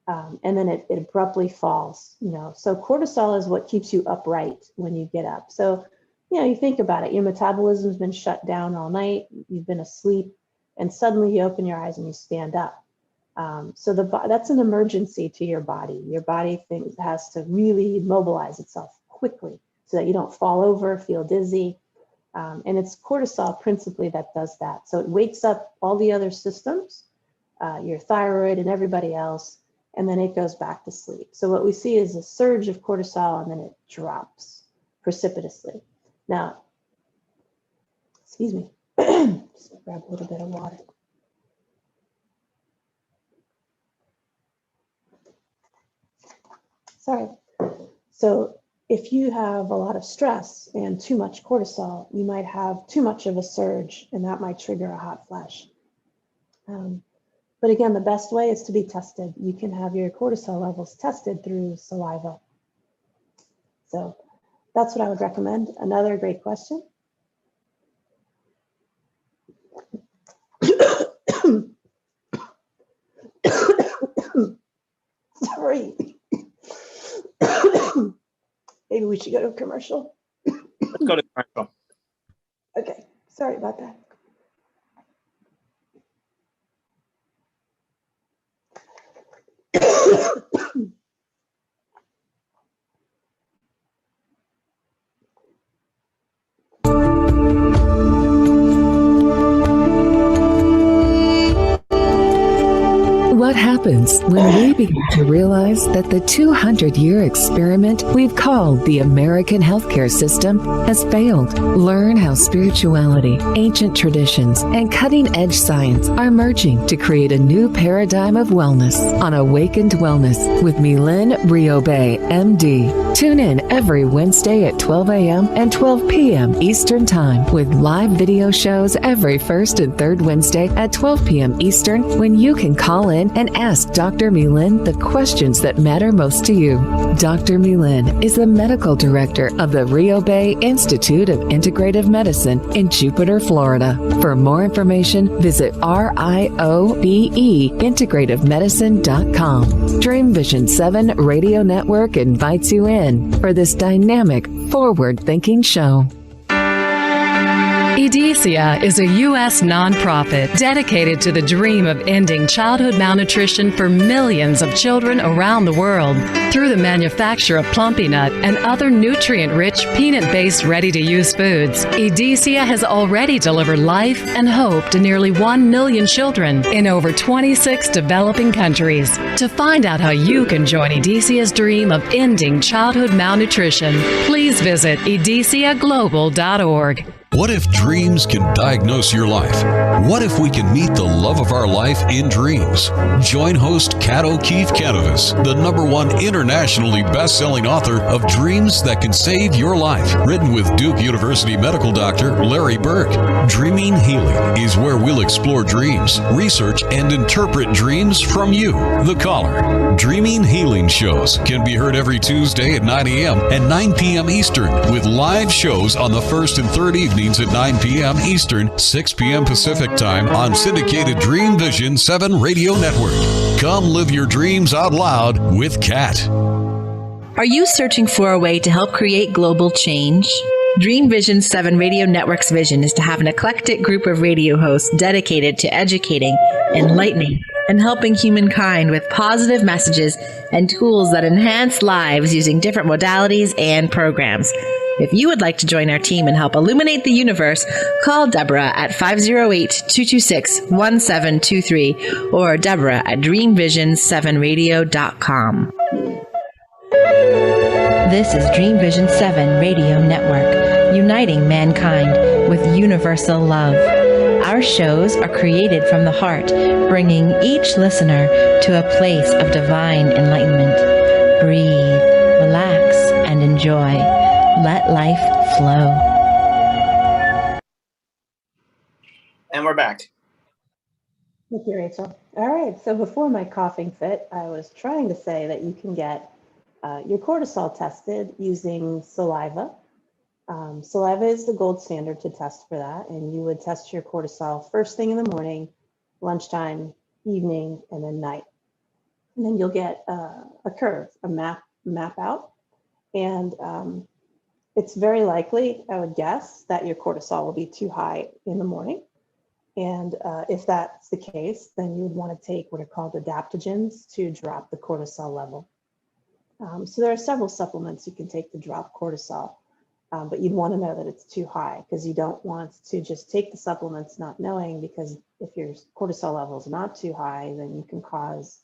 and then it abruptly falls, So cortisol is what keeps you upright when you get up. So, you think about it, your metabolism's been shut down all night, you've been asleep, and suddenly you open your eyes and you stand up. So that's an emergency to your body. Your body has to really mobilize itself quickly so that you don't fall over, feel dizzy. And it's cortisol principally that does that. So it wakes up all the other systems, your thyroid and everybody else, and then it goes back to sleep. So what we see is a surge of cortisol and then it drops precipitously. Now, excuse me, just grab a little bit of water. Sorry. So if you have a lot of stress and too much cortisol, you might have too much of a surge and that might trigger a hot flash. But again, the best way is to be tested. You can have your cortisol levels tested through saliva. So that's what I would recommend. Another great question. Sorry. Maybe we should go to a commercial. Let's go to commercial. Okay, sorry about that. happens when we begin to realize that the 200-year experiment we've called the American healthcare system has failed. Learn how spirituality, ancient traditions, and cutting-edge science are merging to create a new paradigm of wellness on Awakened Wellness with Mylaine Riobe, MD. Tune in every Wednesday at 12 a.m. and 12 p.m. Eastern Time with live video shows every first and third Wednesday at 12 p.m. Eastern, when you can call in and ask Dr. Mylaine the questions that matter most to you. Dr. Mylaine is the medical director of the Riobe Institute of Integrative Medicine in Jupiter, Florida. For more information, visit RIOBE-integrativemedicine.com. Dream Vision 7 Radio Network invites you in for this dynamic, forward-thinking show. Edesia is a U.S. nonprofit dedicated to the dream of ending childhood malnutrition for millions of children around the world through the manufacture of Plumpy Nut and other nutrient-rich, peanut-based, ready-to-use foods. Edesia has already delivered life and hope to nearly 1 million children in over 26 developing countries. To find out how you can join Edesia's dream of ending childhood malnutrition, please visit edesiaglobal.org. What if dreams can diagnose your life? What if we can meet the love of our life in dreams? Join host Kat O'Keefe Canavas, the #1 internationally best-selling author of Dreams That Can Save Your Life, written with Duke University medical doctor Larry Burke. Dreaming Healing is where we'll explore dreams, research, and interpret dreams from you, the caller. Dreaming Healing shows can be heard every Tuesday at 9 a.m. and 9 p.m. Eastern, with live shows on the first and third evenings at 9 p.m. Eastern, 6 p.m. Pacific Time on syndicated Dream Vision 7 Radio Network. Come live your dreams out loud with Kat. Are you searching for a way to help create global change? Dream Vision 7 Radio Network's vision is to have an eclectic group of radio hosts dedicated to educating, enlightening, and helping humankind with positive messages and tools that enhance lives using different modalities and programs. If you would like to join our team and help illuminate the universe, call Deborah at 508-226-1723 or Deborah at dreamvision7radio.com. This is Dream Vision 7 Radio Network, uniting mankind with universal love. Our shows are created from the heart, bringing each listener to a place of divine enlightenment. Breathe, relax, and enjoy. Let life flow. And we're back. Thank you, Rachel. All right, so before my coughing fit, I was trying to say that you can get your cortisol tested using saliva. Saliva is the gold standard to test for that, and you would test your cortisol first thing in the morning, lunchtime, evening, and then night. And then you'll get a curve, a map out, and it's very likely, I would guess, that your cortisol will be too high in the morning. And if that's the case, then you would want to take what are called adaptogens to drop the cortisol level. So there are several supplements you can take to drop cortisol, but you'd want to know that it's too high, because you don't want to just take the supplements not knowing, because if your cortisol level is not too high, then you can cause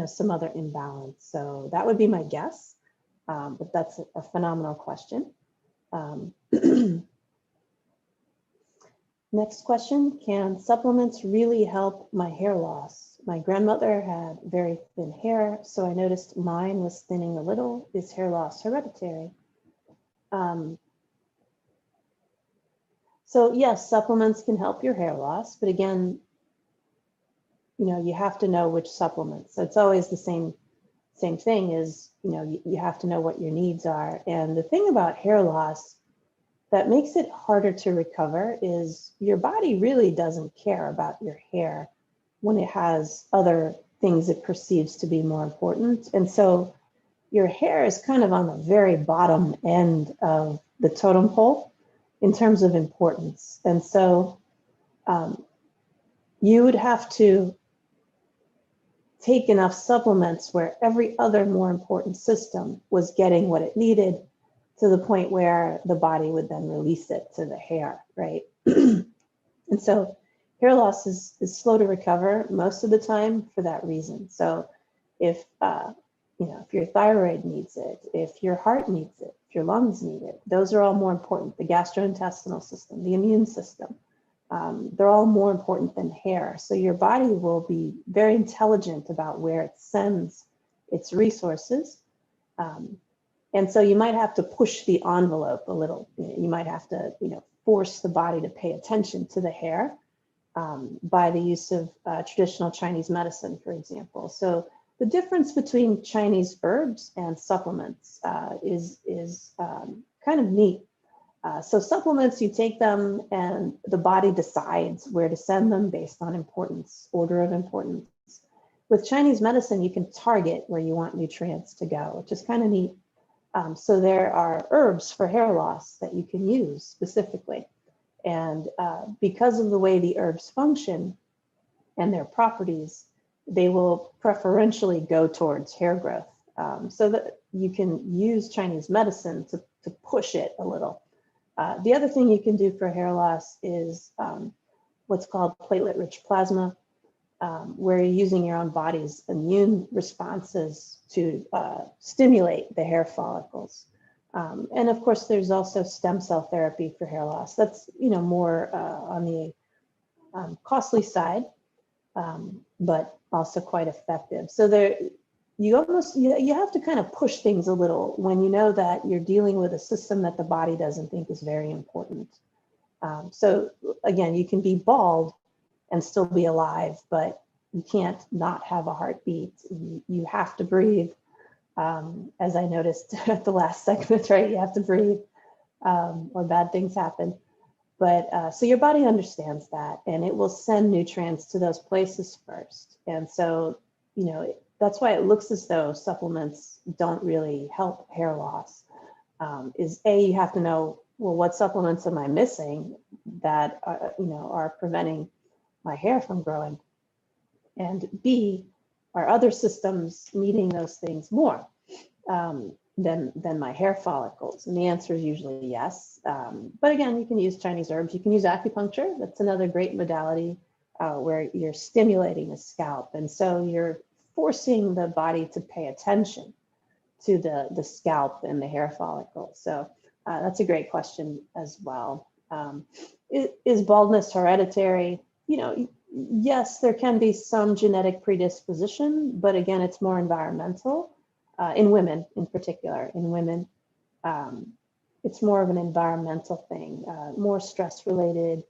some other imbalance. So that would be my guess. But that's a phenomenal question. Next question, can supplements really help my hair loss? My grandmother had very thin hair, so I noticed mine was thinning a little. Is hair loss hereditary? So yes, supplements can help your hair loss, but again, you have to know which supplements. So it's always the same thing is, you have to know what your needs are. And the thing about hair loss that makes it harder to recover is your body really doesn't care about your hair when it has other things it perceives to be more important. And so your hair is kind of on the very bottom end of the totem pole in terms of importance. And so you would have to take enough supplements where every other more important system was getting what it needed, to the point where the body would then release it to the hair, right? And so hair loss is slow to recover most of the time for that reason. So if, if your thyroid needs it, if your heart needs it, if your lungs need it, those are all more important. The gastrointestinal system, the immune system, they're all more important than hair. So your body will be very intelligent about where it sends its resources. And so you might have to push the envelope a little. You might have to, force the body to pay attention to the hair by the use of traditional Chinese medicine, for example. So the difference between Chinese herbs and supplements is kind of neat. So supplements, you take them and the body decides where to send them based on importance, order of importance. With Chinese medicine, you can target where you want nutrients to go, which is kind of neat. So there are herbs for hair loss that you can use specifically. And because of the way the herbs function and their properties, they will preferentially go towards hair growth. So that you can use Chinese medicine to push it a little. The other thing you can do for hair loss is what's called platelet-rich plasma, where you're using your own body's immune responses to stimulate the hair follicles. And of course, there's also stem cell therapy for hair loss. That's more on the costly side, but also quite effective. So there, you have to kind of push things a little when you know that you're dealing with a system that the body doesn't think is very important. So again, you can be bald and still be alive, but you can't not have a heartbeat. You have to breathe. As I noticed at the last segment, right? You have to breathe or bad things happen. But so your body understands that, and it will send nutrients to those places first. And so, that's why it looks as though supplements don't really help hair loss. Is A, you have to know, well, what supplements am I missing that are preventing my hair from growing? And B, are other systems needing those things more than my hair follicles? And the answer is usually yes. But again, you can use Chinese herbs. You can use acupuncture. That's another great modality where you're stimulating the scalp. And so you're forcing the body to pay attention to the scalp and the hair follicle. So that's a great question as well. Is baldness hereditary? Yes, there can be some genetic predisposition, but again, it's more environmental. In women in particular, it's more of an environmental thing, more stress related,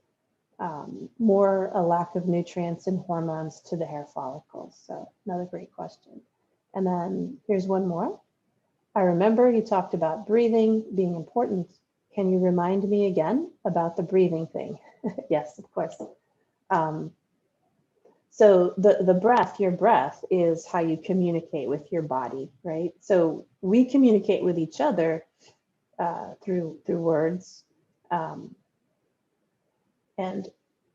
more a lack of nutrients and hormones to the hair follicles. So another great question. And then here's one more. I remember you talked about breathing being important. Can you remind me again about the breathing thing? Yes, of course. So the breath, your breath is how you communicate with your body, right? So we communicate with each other through words, and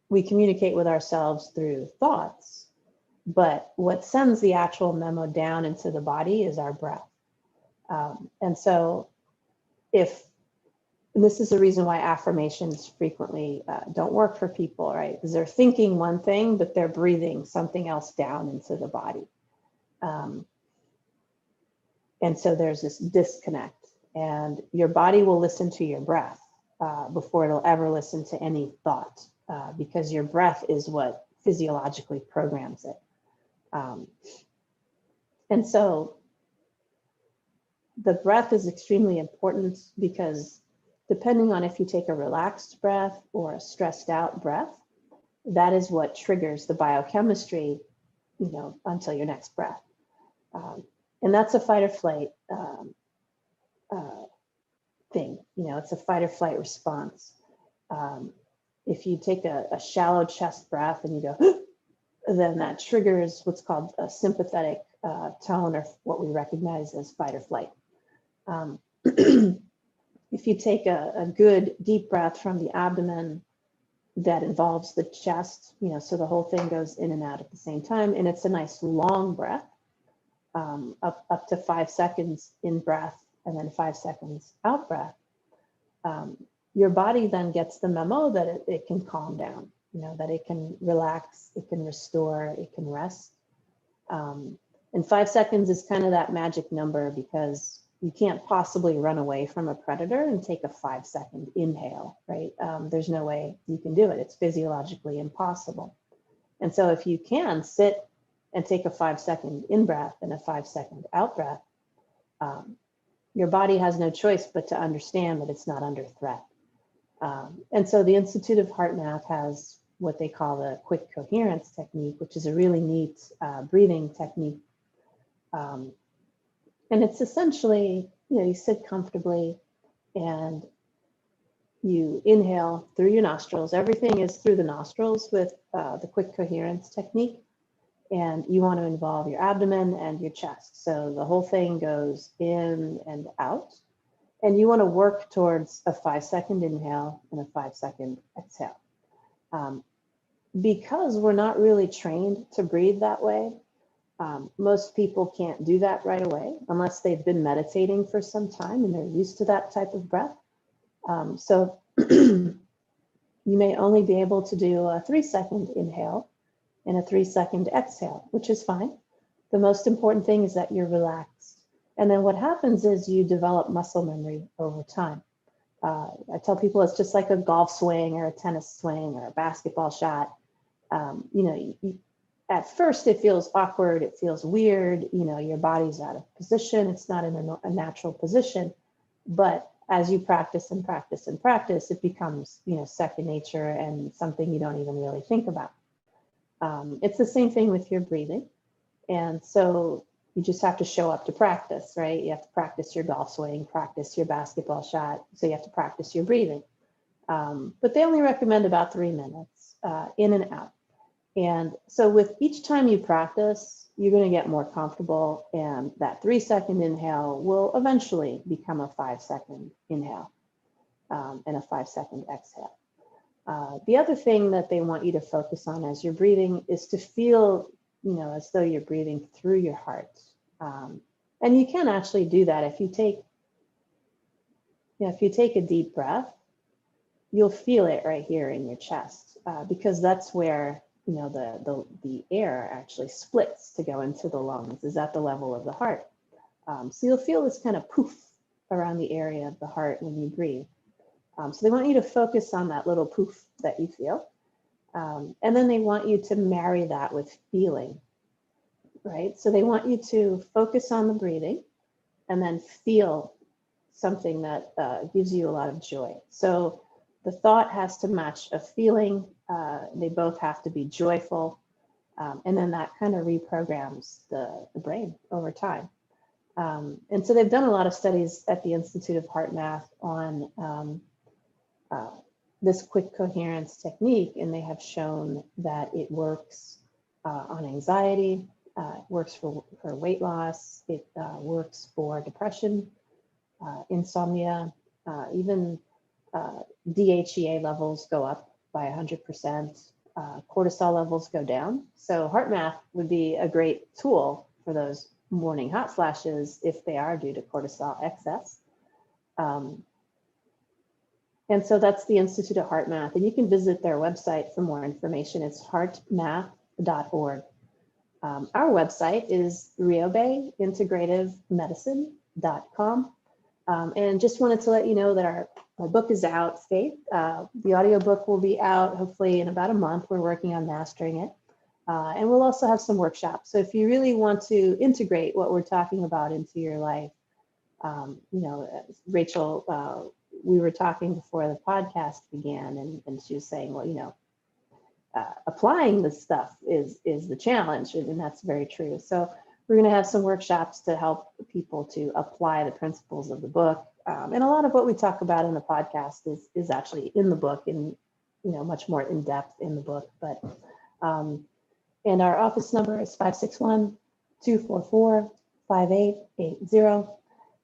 we communicate with ourselves through thoughts. But what sends the actual memo down into the body is our breath. And so and this is the reason why affirmations frequently don't work for people, right? Because they're thinking one thing, but they're breathing something else down into the body. And so there's this disconnect, and your body will listen to your breath before it'll ever listen to any thought, because your breath is what physiologically programs it. And so the breath is extremely important, because depending on if you take a relaxed breath or a stressed out breath, that is what triggers the biochemistry, until your next breath. And that's a fight or flight thing. It's a fight or flight response. If you take a shallow chest breath and you go, then that triggers what's called a sympathetic tone, or what we recognize as fight or flight. If you take a good deep breath from the abdomen that involves the chest, so the whole thing goes in and out at the same time, and it's a nice long breath, up to 5 seconds in breath and then 5 seconds out breath, your body then gets the memo that it can calm down. that it can relax, it can restore, it can rest. And 5 seconds is kind of that magic number because you can't possibly run away from a predator and take a 5-second inhale, right? There's no way you can do it. It's physiologically impossible. And so if you can sit and take a 5-second in-breath and a 5-second out-breath, your body has no choice but to understand that it's not under threat. And so the Institute of Heart Math has what they call the quick coherence technique, which is a really neat breathing technique. And it's essentially, you sit comfortably and you inhale through your nostrils. Everything is through the nostrils with the quick coherence technique. And you want to involve your abdomen and your chest. So the whole thing goes in and out. And you want to work towards a 5-second inhale and a 5-second exhale. Because we're not really trained to breathe that way, most people can't do that right away unless they've been meditating for some time and they're used to that type of breath. So you may only be able to do a 3-second inhale and a 3-second exhale, which is fine. The most important thing is that you're relaxed. And then what happens is you develop muscle memory over time. I tell people it's just like a golf swing or a tennis swing or a basketball shot. At first it feels awkward, it feels weird, your body's out of position, it's not in a natural position. But as you practice and practice and practice, it becomes, second nature and something you don't even really think about. It's the same thing with your breathing. And so you just have to show up to practice, right? You have to practice your golf swing, practice your basketball shot. So you have to practice your breathing. But they only recommend about 3 minutes in and out. And so with each time you practice, you're going to get more comfortable, and that 3-second inhale will eventually become a 5-second inhale and a 5-second exhale. The other thing that they want you to focus on as you're breathing is to feel, as though you're breathing through your heart. And you can actually do that if you take a deep breath, you'll feel it right here in your chest because that's where the air actually splits to go into the lungs, is at the level of the heart. So you'll feel this kind of poof around the area of the heart when you breathe. So they want you to focus on that little poof that you feel. And then they want you to marry that with feeling, right? So they want you to focus on the breathing and then feel something that gives you a lot of joy. So the thought has to match a feeling. They both have to be joyful. And then that kind of reprograms the brain over time. And so they've done a lot of studies at the Institute of Heart Math on this quick coherence technique, and they have shown that it works on anxiety, it works for weight loss, it works for depression, insomnia, even DHEA levels go up by 100%, cortisol levels go down. So heart math would be a great tool for those morning hot flashes if they are due to cortisol excess. And so that's the Institute of Heart Math, and you can visit their website for more information. It's heartmath.org. Our website is riobeintegrativemedicine.com. And just wanted to let you know that our book is out, Faith. The audiobook will be out hopefully in about a month. We're working on mastering it. And we'll also have some workshops. So if you really want to integrate what we're talking about into your life, Rachel, we were talking before the podcast began, and she was saying, well, applying this stuff is the challenge, and that's very true. So we're going to have some workshops to help people to apply the principles of the book. And a lot of what we talk about in the podcast is actually in the book, and much more in depth in the book. But and our office number is 561-244-5880.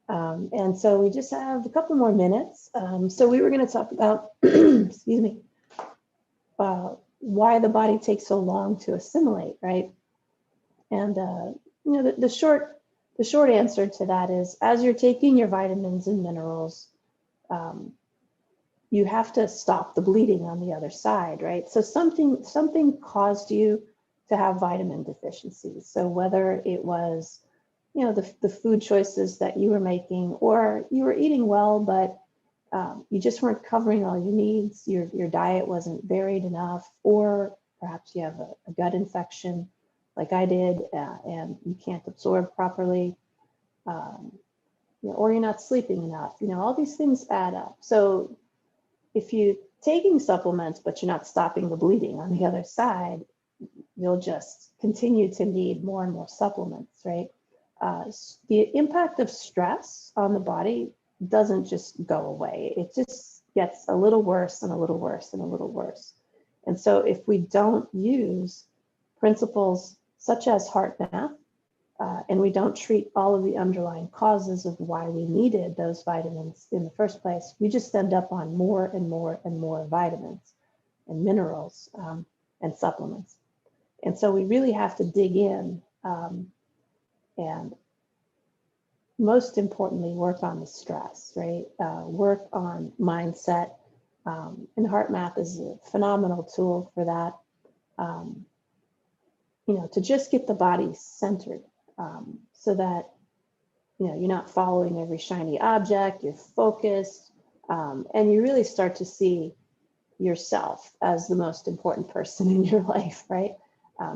And so we just have a couple more minutes. So we were going to talk about, excuse me, why the body takes so long to assimilate, right? And the short answer to that is, as you're taking your vitamins and minerals, you have to stop the bleeding on the other side, right? So something caused you to have vitamin deficiencies. So whether it was, the food choices that you were making, or you were eating well, but you just weren't covering all your needs, your diet wasn't varied enough, or perhaps you have a gut infection like I did, and you can't absorb properly, or you're not sleeping enough. All these things add up. So if you're taking supplements, but you're not stopping the bleeding on the other side, you'll just continue to need more and more supplements, right? The impact of stress on the body doesn't just go away. It just gets a little worse and a little worse and a little worse. And so if we don't use principles such as heart math, and we don't treat all of the underlying causes of why we needed those vitamins in the first place, we just end up on more and more and more vitamins and minerals and supplements. And so we really have to dig in and most importantly, work on the stress, right? Work on mindset. And heart math is a phenomenal tool for that. To just get the body centered. So that, you're not following every shiny object, you're focused, and you really start to see yourself as the most important person in your life, right?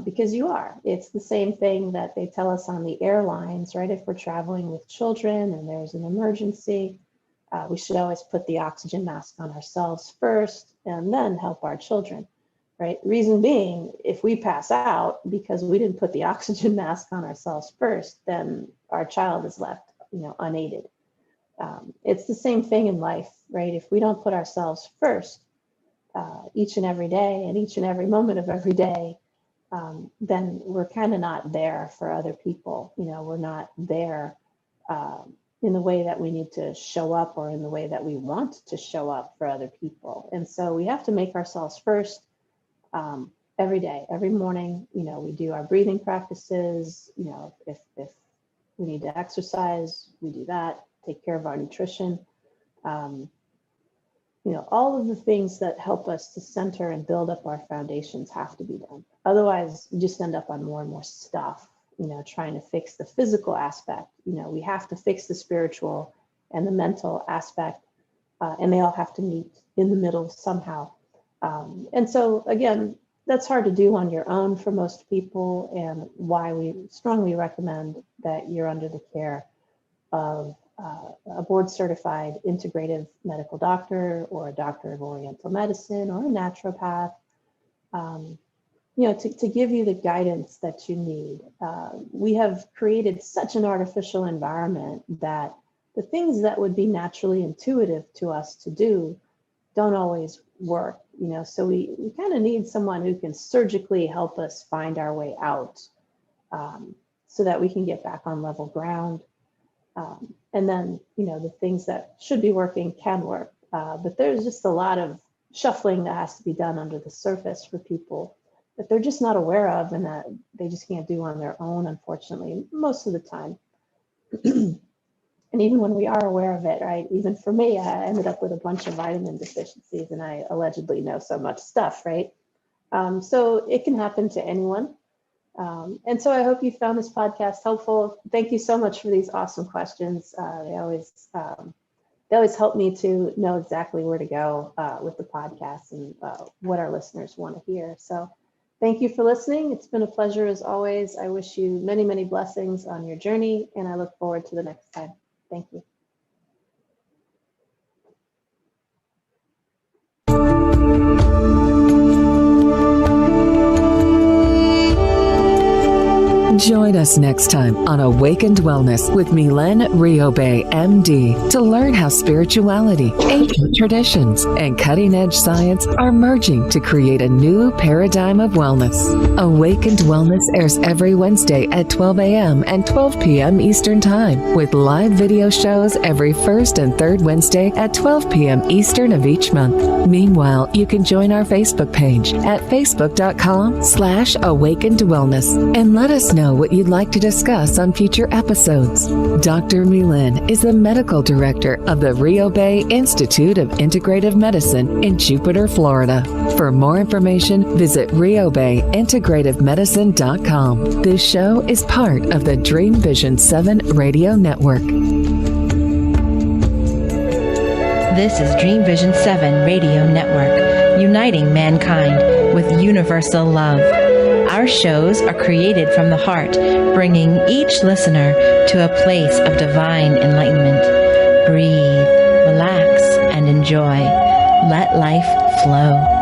Because you are. It's the same thing that they tell us on the airlines, right? If we're traveling with children and there's an emergency, we should always put the oxygen mask on ourselves first and then help our children. Right? Reason being, if we pass out because we didn't put the oxygen mask on ourselves first, then our child is left, unaided. It's the same thing in life, right? If we don't put ourselves first each and every day and each and every moment of every day, then we're kind of not there for other people. We're not there in the way that we need to show up or in the way that we want to show up for other people. And so we have to make ourselves first. Every day, every morning, we do our breathing practices. If we need to exercise, we do that, take care of our nutrition. All of the things that help us to center and build up our foundations have to be done. Otherwise, you just end up on more and more stuff, trying to fix the physical aspect. We have to fix the spiritual and the mental aspect, and they all have to meet in the middle somehow. And so, again, that's hard to do on your own for most people, and why we strongly recommend that you're under the care of a board-certified integrative medical doctor or a doctor of Oriental medicine or a naturopath, to give you the guidance that you need. We have created such an artificial environment that the things that would be naturally intuitive to us to do don't always work. So we kind of need someone who can surgically help us find our way out, so that we can get back on level ground. And then, the things that should be working can work. But there's just a lot of shuffling that has to be done under the surface for people that they're just not aware of and that they just can't do on their own, unfortunately, most of the time. And even when we are aware of it, right, even for me, I ended up with a bunch of vitamin deficiencies and I allegedly know so much stuff, right? So it can happen to anyone. And so I hope you found this podcast helpful. Thank you so much for these awesome questions. They always help me to know exactly where to go with the podcast and what our listeners want to hear. So thank you for listening. It's been a pleasure as always. I wish you many, many blessings on your journey, and I look forward to the next time. Thank you. Join us next time on Awakened Wellness with Mylaine Riobe, MD, to learn how spirituality, ancient traditions, and cutting-edge science are merging to create a new paradigm of wellness. Awakened Wellness airs every Wednesday at 12 a.m. and 12 p.m. Eastern Time, with live video shows every first and third Wednesday at 12 p.m. Eastern of each month. Meanwhile, you can join our Facebook page at facebook.com/awakenedwellness and let us know know what you'd like to discuss on future episodes. Dr. Mylaine is the medical director of the Riobe Institute of Integrative Medicine in Jupiter, Florida. For more information, visit riobeintegrativemedicine.com. This show is part of the Dream Vision 7 radio network. This is Dream Vision 7 Radio Network, uniting mankind with universal love. Our shows are created from the heart, bringing each listener to a place of divine enlightenment. Breathe, relax, and enjoy. Let life flow.